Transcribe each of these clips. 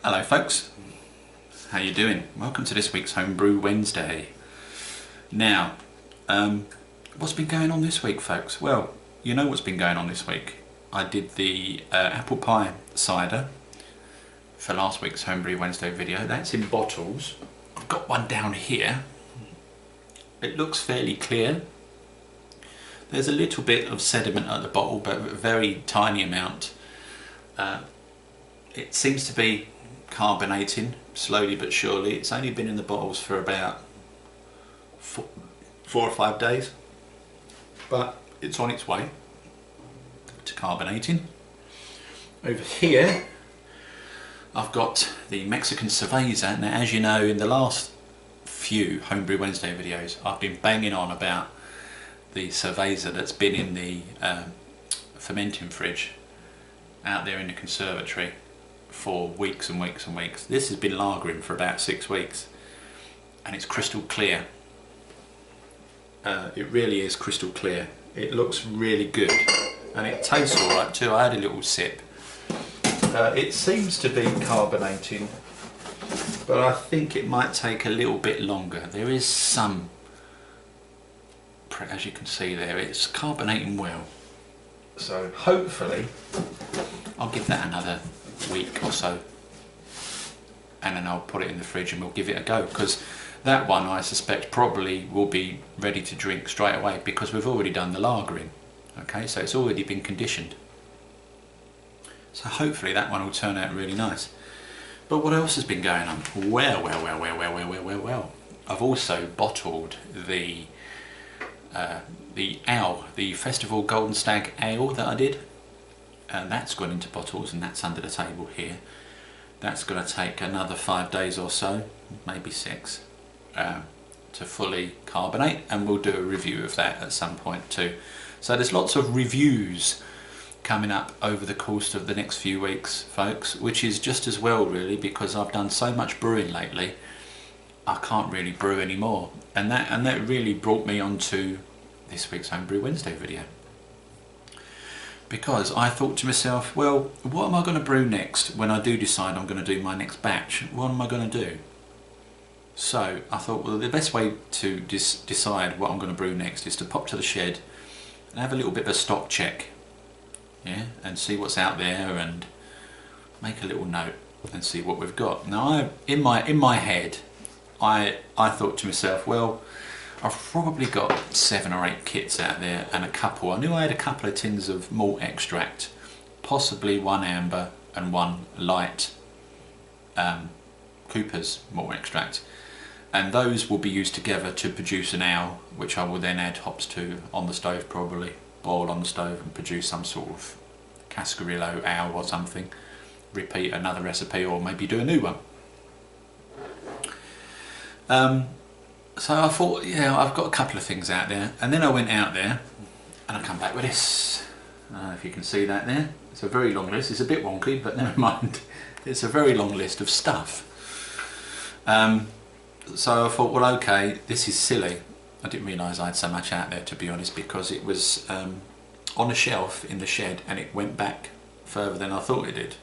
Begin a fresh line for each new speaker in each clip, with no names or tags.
Hello folks, how you doing? Welcome to this week's Homebrew Wednesday. Now, what's been going on this week, folks? Well, you know what's been going on this week. I did the apple pie cider for last week's Homebrew Wednesday video. That's in bottles. I've got one down here. It looks fairly clear. There's a little bit of sediment at the bottle, but a very tiny amount. It seems to be carbonating slowly but surely. It's only been in the bottles for about 4 or 5 days, but it's on its way to carbonating. Over here I've got the Mexican cerveza. Now, as you know, in the last few Homebrew Wednesday videos I've been banging on about the cerveza that's been in the fermenting fridge out there in the conservatory for weeks and weeks and weeks. This has been lagering for about 6 weeks and it's crystal clear. It really is crystal clear. It looks really good and it tastes alright too. I had a little sip. It seems to be carbonating, but I think it might take a little bit longer. There is some, as you can see there, it's carbonating well. So hopefully I'll give that another week or so and then I'll put it in the fridge and we'll give it a go, because that one I suspect probably will be ready to drink straight away because we've already done the lagering. Okay, so it's already been conditioned. So hopefully that one will turn out really nice. But what else has been going on? Well, I've also bottled the ale, the Festival Golden Stag Ale that I did. And that's gone into bottles and that's under the table here. That's going to take another 5 days or so, maybe 6, to fully carbonate, and we'll do a review of that at some point too. So there's lots of reviews coming up over the course of the next few weeks, folks, which is just as well really, because I've done so much brewing lately I can't really brew anymore, and that really brought me onto this week's Homebrew Wednesday video. Because I thought to myself, well, what am I going to brew next when I do decide I'm going to do my next batch? What am I going to do? So I thought, well, the best way to decide what I'm going to brew next is to pop to the shed and have a little bit of a stock check, yeah, and see what's out there and make a little note and see what we've got. Now, in my head, I thought to myself, well, I've probably got 7 or 8 kits out there and I knew I had a couple of tins of malt extract, possibly 1 amber and 1 light Cooper's malt extract, and those will be used together to produce an ale, which I will then add hops to on the stove, probably boil on the stove and produce some sort of Cascarillo ale or something, repeat another recipe or maybe do a new one. So I thought, yeah, I've got a couple of things out there, and then I went out there and I come back with this. I don't know if you can see that there. It's a very long list. It's a bit wonky, but never mind. It's a very long list of stuff. So I thought, well, okay, this is silly. I didn't realise I had so much out there, to be honest, because it was on a shelf in the shed and it went back further than I thought it did.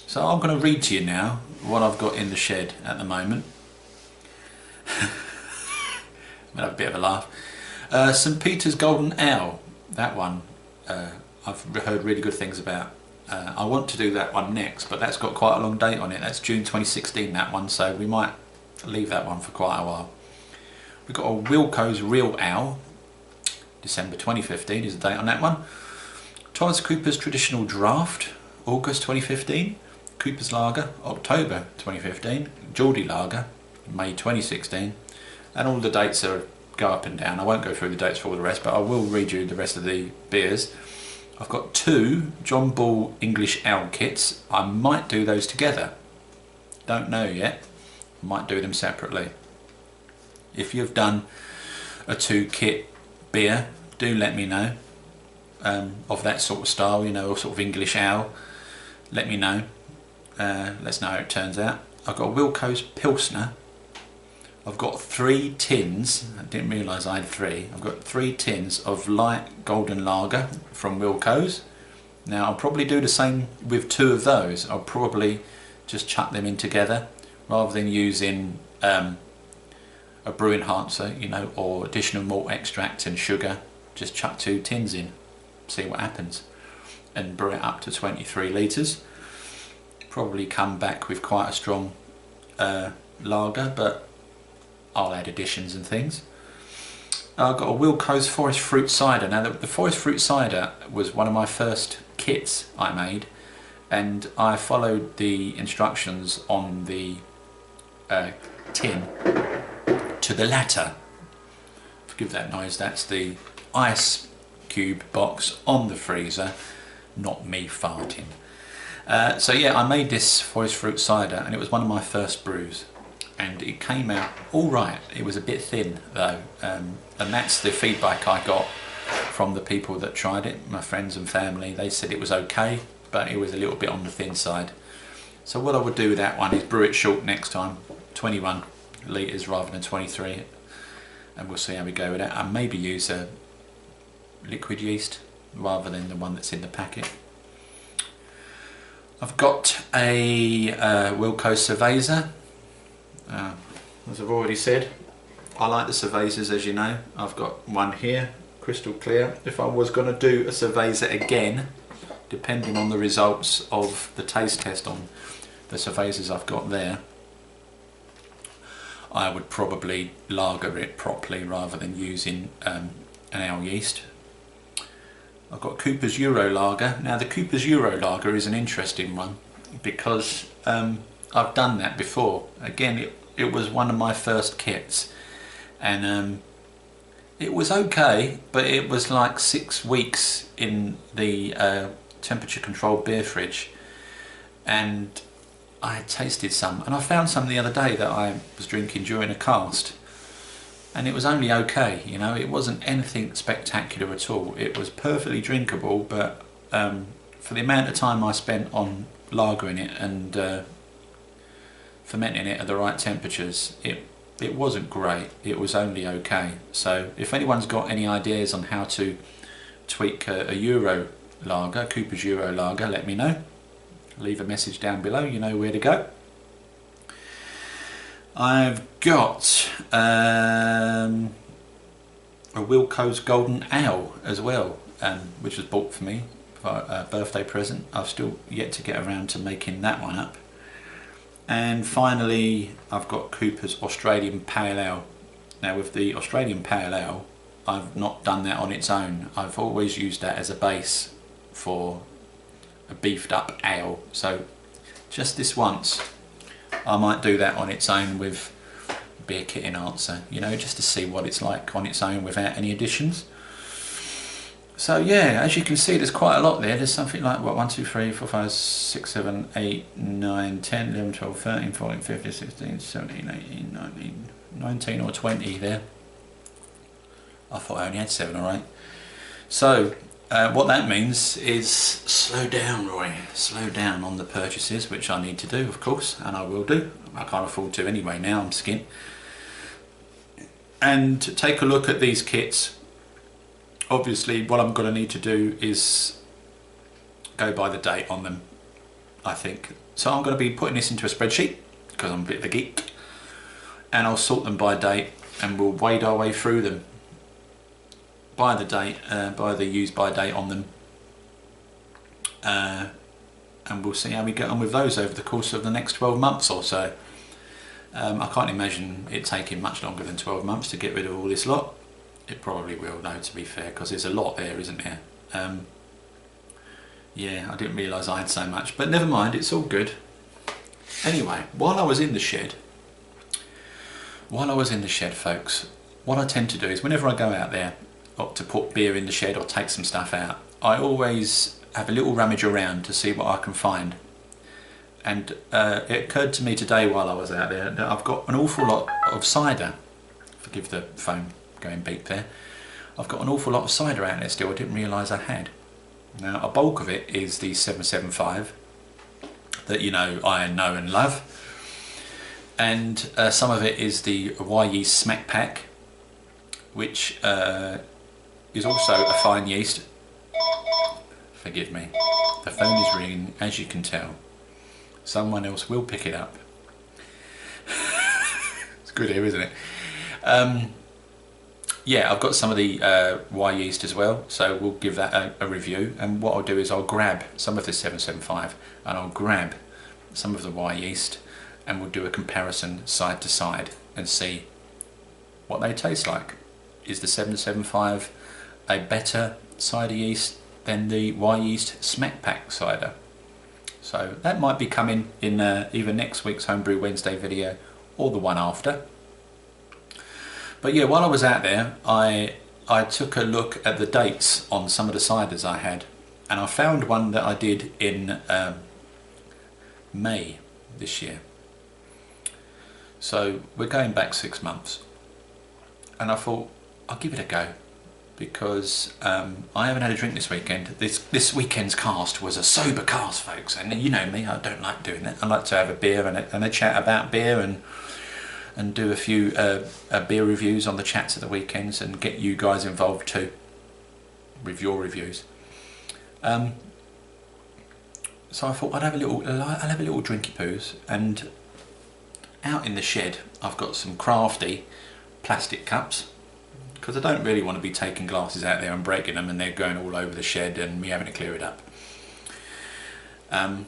So I'm going to read to you now what I've got in the shed at the moment. I'll have a bit of a laugh. St Peter's Golden Ale, that one I've heard really good things about. I want to do that one next, but that's got quite a long date on it. That's June 2016, that one, so we might leave that one for quite a while. We've got a Wilco's Real Ale, December 2015 is the date on that one. Thomas Cooper's Traditional Draft, August 2015. Cooper's Lager, October 2015. Geordie Lager, May 2016, and all the dates go up and down. I won't go through the dates for all the rest, but I will read you the rest of the beers. I've got 2 John Bull English Ale kits. I might do those together. Don't know yet. I might do them separately. If you've done a 2 kit beer, do let me know, of that sort of style, you know, sort of English ale. Let me know. Let's know how it turns out. I've got a Wilco's Pilsner. I've got 3 tins, I didn't realise I had 3, I've got 3 tins of light golden lager from Wilco's. Now I'll probably do the same with 2 of those. I'll probably just chuck them in together rather than using a brew enhancer, you know, or additional malt extract and sugar. Just chuck 2 tins in, see what happens, and brew it up to 23 litres. Probably come back with quite a strong lager, but I'll add additions and things. I've got a Wilco's Forest Fruit Cider. Now the Forest Fruit Cider was one of my first kits I made, and I followed the instructions on the tin to the letter. Forgive that noise, that's the ice cube box on the freezer, not me farting. So yeah, I made this Forest Fruit Cider and it was one of my first brews, and it came out all right. It was a bit thin though, and that's the feedback I got from the people that tried it, my friends and family. They said it was okay, but it was a little bit on the thin side. So what I would do with that one is brew it short next time, 21 litres rather than 23, and we'll see how we go with that. And maybe use a liquid yeast rather than the one that's in the packet. I've got a Wilco Cerveza. As I've already said, I like the Cervezas, as you know. I've got one here, crystal clear. If I was going to do a Cerveza again, depending on the results of the taste test on the Cervezas I've got there, I would probably lager it properly rather than using an ale yeast. I've got Cooper's Euro Lager. Now the Cooper's Euro Lager is an interesting one because I've done that before. Again, it was one of my first kits, and it was okay, but it was like 6 weeks in the temperature controlled beer fridge, and I had tasted some, and I found some the other day that I was drinking during a cast, and it was only okay, you know. It wasn't anything spectacular at all. It was perfectly drinkable, but for the amount of time I spent on lagering it and fermenting it at the right temperatures, it wasn't great. It was only okay. So if anyone's got any ideas on how to tweak a Euro lager, Cooper's Euro Lager, let me know. Leave a message down below, you know where to go. I've got a Wilco's Golden Ale as well, which was bought for me for a birthday present. I've still yet to get around to making that one up. And finally, I've got Cooper's Australian Pale Ale. Now with the Australian Pale Ale, I've not done that on its own. I've always used that as a base for a beefed up ale. So just this once, I might do that on its own with beer kit enhancer, you know, just to see what it's like on its own without any additions. So yeah, as you can see, there's quite a lot there. There's something like, what, 1, 2, 3, 4, 5, 6, 7, 8, 9, 10, 11, 12, 13, 14, 15, 16, 17, 18, 19, 19 or 20 there. I thought I only had 7 or 8. So what that means is slow down, Roy. Slow down on the purchases, which I need to do, of course, and I will do. I can't afford to anyway now, I'm skint. And take a look at these kits. Obviously, what I'm going to need to do is go by the date on them, I think. So I'm going to be putting this into a spreadsheet, because I'm a bit of a geek, and I'll sort them by date, and we'll wade our way through them by the date, by the use by date on them, and we'll see how we get on with those over the course of the next 12 months or so. I can't imagine it taking much longer than 12 months to get rid of all this lot. It probably will though, to be fair, because there's a lot there, isn't there? Yeah, I didn't realise I had so much, but never mind, it's all good. Anyway, while I was in the shed, folks, what I tend to do is whenever I go out there to put beer in the shed or take some stuff out, I always have a little rummage around to see what I can find. And it occurred to me today while I was out there that I've got an awful lot of cider. Forgive the phone going beep there. I've got an awful lot of cider out there still I didn't realise I had. Now a bulk of it is the 775 that you know I know and love, and some of it is the Y yeast smack pack, which is also a fine yeast. Forgive me, the phone is ringing, as you can tell. Someone else will pick it up. It's good here, isn't it? Yeah, I've got some of the Y yeast as well, so we'll give that a review. And what I'll do is I'll grab some of the 775 and I'll grab some of the Y yeast, and we'll do a comparison side to side and see what they taste like. Is the 775 a better cider yeast than the Y yeast Smack Pack cider? So that might be coming in either next week's Homebrew Wednesday video or the one after. But yeah, while I was out there, I took a look at the dates on some of the ciders I had, and I found one that I did in May this year. So we're going back 6 months, and I thought I'll give it a go, because I haven't had a drink this weekend. This weekend's cast was a sober cast, folks, and you know me, I don't like doing that. I like to have a beer and a chat about beer and do a few beer reviews on the chats at the weekends and get you guys involved too with your reviews. So I thought I'll have a little drinky poos, and out in the shed I've got some crafty plastic cups, because I don't really want to be taking glasses out there and breaking them and they're going all over the shed and me having to clear it up. And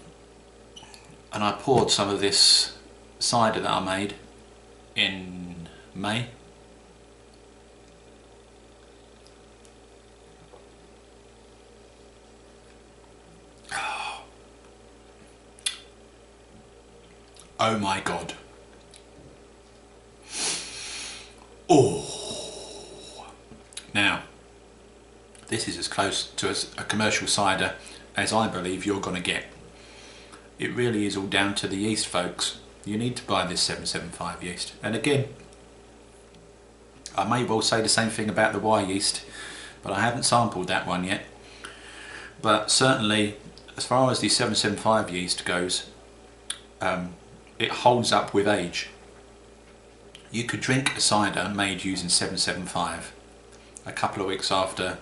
I poured some of this cider that I made in May. Oh my God. Oh. Now, this is as close to a commercial cider as I believe you're going to get. It really is all down to the yeast, folks. You need to buy this 775 yeast. And again, I may well say the same thing about the Y yeast, but I haven't sampled that one yet. But certainly, as far as the 775 yeast goes, it holds up with age. You could drink a cider made using 775 a couple of weeks after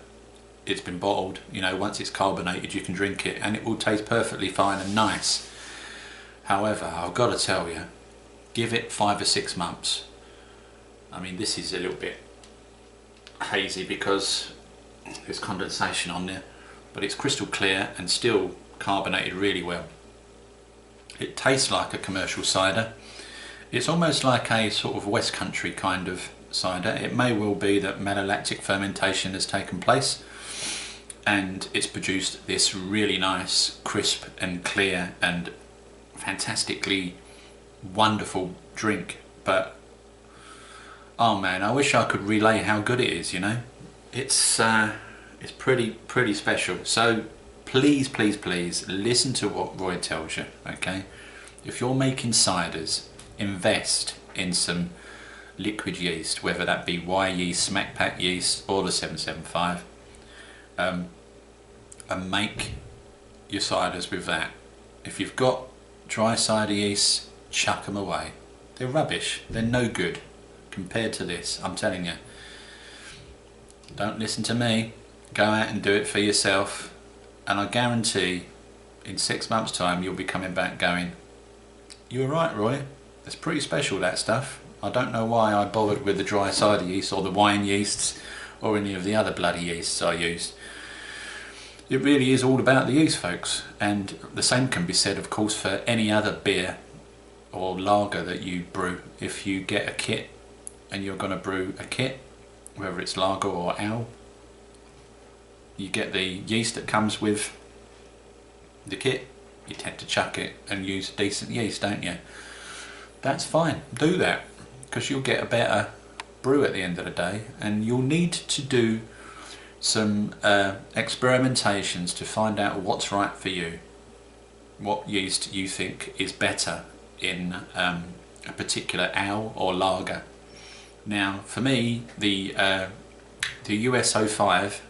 it's been bottled. You know, once it's carbonated, you can drink it and it will taste perfectly fine and nice. However, I've got to tell you, give it 5 or 6 months. I mean, this is a little bit hazy because there's condensation on there, but it's crystal clear and still carbonated really well. It tastes like a commercial cider. It's almost like a sort of West Country kind of cider. It may well be that malolactic fermentation has taken place and it's produced this really nice, crisp and clear and fantastically wonderful drink. But oh man, I wish I could relay how good it is, you know. It's pretty special. So please, please, please listen to what Roy tells you, okay? If you're making ciders, invest in some liquid yeast, whether that be Y yeast, Smack Pack yeast or the 775, and make your ciders with that. If you've got dry cider yeast, chuck them away. They're rubbish, they're no good compared to this, I'm telling you. Don't listen to me, go out and do it for yourself, and I guarantee in 6 months' time you'll be coming back going, you were right, Roy, it's pretty special, that stuff. I don't know why I bothered with the dry cider yeast or the wine yeasts or any of the other bloody yeasts I used. It really is all about the yeast, folks, and the same can be said of course for any other beer or lager that you brew. If you get a kit and you're going to brew a kit, whether it's lager or ale, you get the yeast that comes with the kit, you tend to chuck it and use decent yeast, don't you? That's fine, do that, because you'll get a better brew at the end of the day, and you'll need to do some experimentations to find out what's right for you, what yeast you think is better in a particular ale or lager. Now for me, the US-05,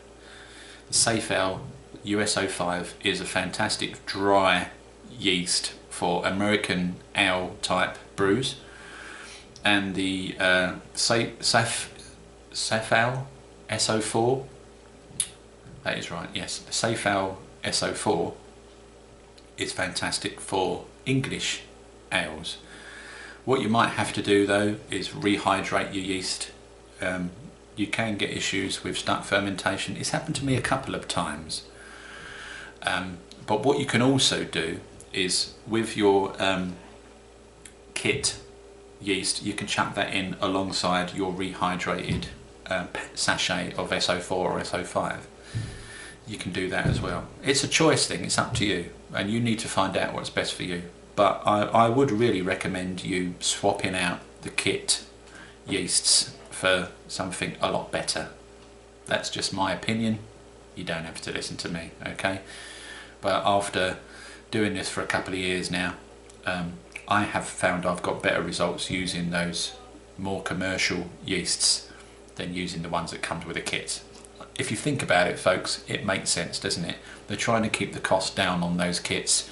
the Safe Ale US-05 is a fantastic dry yeast for American ale type brews, and the Safe Ale SO4, that is right, yes, the Safe Ale SO4 is fantastic for English ales. What you might have to do though is rehydrate your yeast. You can get issues with stuck fermentation. It's happened to me a couple of times. But what you can also do is with your kit yeast, you can chuck that in alongside your rehydrated sachet of SO4 or SO5. You can do that as well. It's a choice thing, it's up to you, and you need to find out what's best for you. But I would really recommend you swapping out the kit yeasts for something a lot better. That's just my opinion. You don't have to listen to me, okay? But after doing this for a couple of years now, I have found I've got better results using those more commercial yeasts than using the ones that come with a kit. If you think about it, folks, it makes sense, doesn't it? They're trying to keep the cost down on those kits,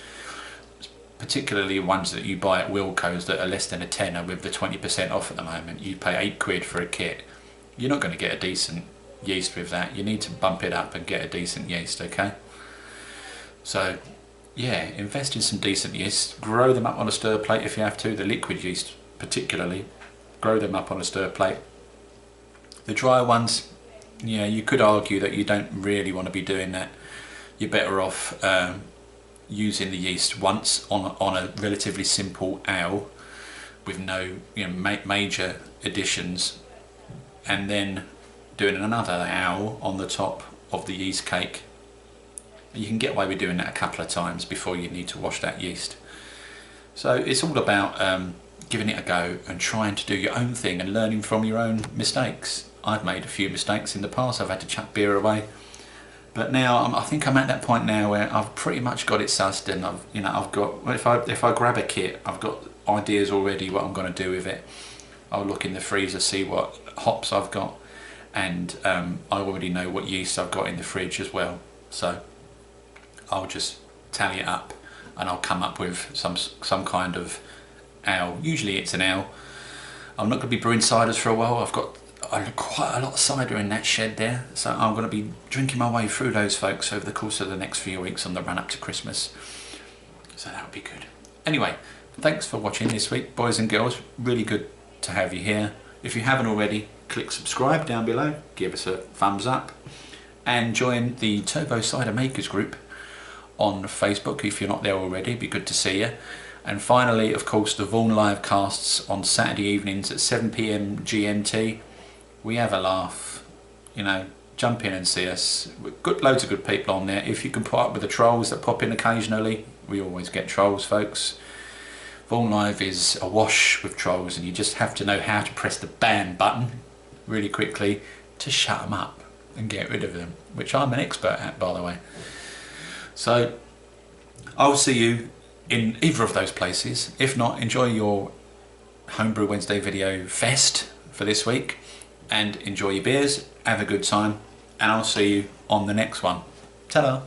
particularly ones that you buy at Wilko's that are less than a tenner with the 20% off at the moment. You pay £8 for a kit. You're not going to get a decent yeast with that. You need to bump it up and get a decent yeast, okay? So yeah, invest in some decent yeast, grow them up on a stir plate if you have to, the liquid yeast particularly, grow them up on a stir plate. The dry ones, yeah, you could argue that you don't really want to be doing that. You're better off using the yeast once on a relatively simple ale with no major additions, and then doing another ale on the top of the yeast cake. You can get away with doing that a couple of times before you need to wash that yeast. So it's all about giving it a go and trying to do your own thing and learning from your own mistakes. I've made a few mistakes in the past. I've had to chuck beer away, but now I think I'm at that point now where I've pretty much got it sussed, and I've got, if I grab a kit, I've got ideas already what I'm going to do with it. I'll look in the freezer, see what hops I've got, and I already know what yeast I've got in the fridge as well. So I'll just tally it up and I'll come up with some kind of ale. Usually it's an ale. I'm not going to be brewing ciders for a while. I've got quite a lot of cider in that shed there, so I'm going to be drinking my way through those, folks, over the course of the next few weeks on the run up to Christmas. So that would be good. Anyway, thanks for watching this week, boys and girls. Really good to have you here. If you haven't already, click subscribe down below, give us a thumbs up, and join the Turbo Cider Makers group on Facebook if you're not there already. It'd be good to see you. And finally, of course, the Vaughan live casts on Saturday evenings at 7 PM GMT. We have a laugh, jump in and see us. We've got loads of good people on there. If you can put up with the trolls that pop in occasionally, we always get trolls, folks. Vaughan Live is awash with trolls, and you just have to know how to press the ban button really quickly to shut them up and get rid of them, which I'm an expert at, by the way. So I'll see you in either of those places. If not, enjoy your Homebrew Wednesday video fest for this week and enjoy your beers, have a good time, and I'll see you on the next one. Ta-da!